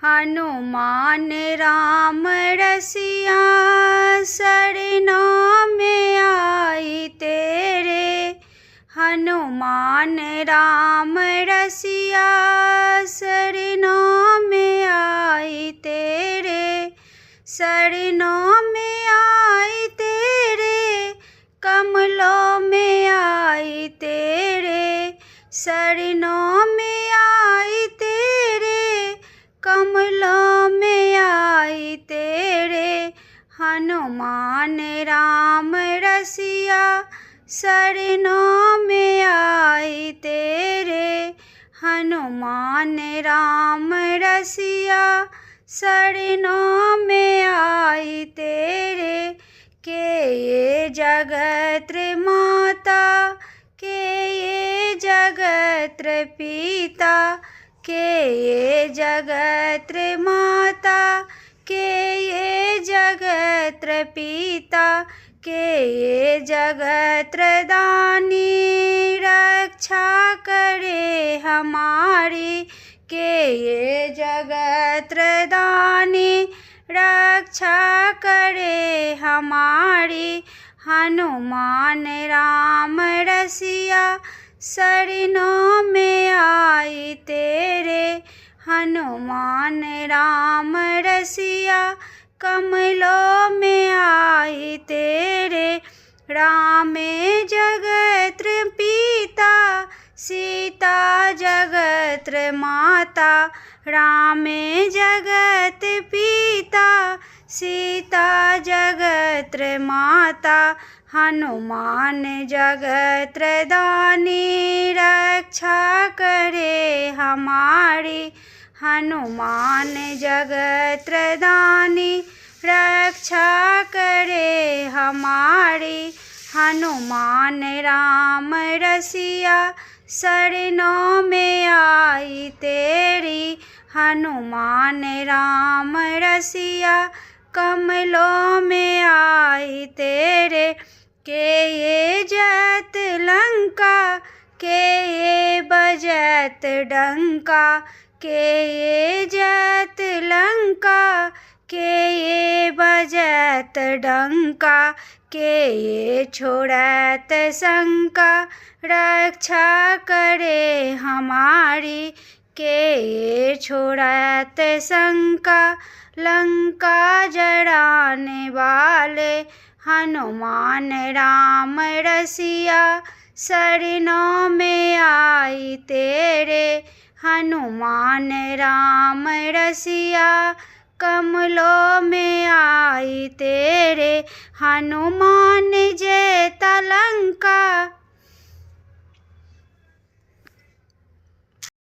हनुमान राम रसिया शरणों में आई तेरे। हनुमान राम रसिया शरणों में आई तेरे। शरणों में आई तेरे, कमलों में आई तेरे। शरणों में आई तेरे, कमलों में आई तेरे। हनुमान राम रसिया शरणों में आई तेरे। हनुमान राम रसिया शरणों में आई तेरे। के ये जगत माता, के ये जगत पिता, के ये जगत माता, के ये जगत पिता, के ये जगत दानी रक्षा करे हमारी। के ये जगत दानी रक्षा करे हमारी। हनुमान राम रसिया शरणों में आई तेरे। हनुमान राम रसिया कमलों में आई तेरे। राम जगत पिता, सीता जगत माता। राम जगत पिता, सीता जगत माता। हनुमान जगत दानी रक्षा करे हमारी। हनुमान जगत दानी रक्षा करे हमारी। हनुमान राम रसिया शरणों में आई तेरी। हनुमान राम रसिया कमलों में आई तेरे। के ये जत लंका, के ये बजत डंका। के ये जत लंका, के ये बजत डंका। के ये छोड़त शंका, रक्षा करे हमारी। के ये छोड़त शंका, लंका जड़ाने वाले। हनुमान राम रसिया शरणों में आई तेरे। हनुमान राम रसिया कमलों में आई तेरे। हनुमान जैता लंका,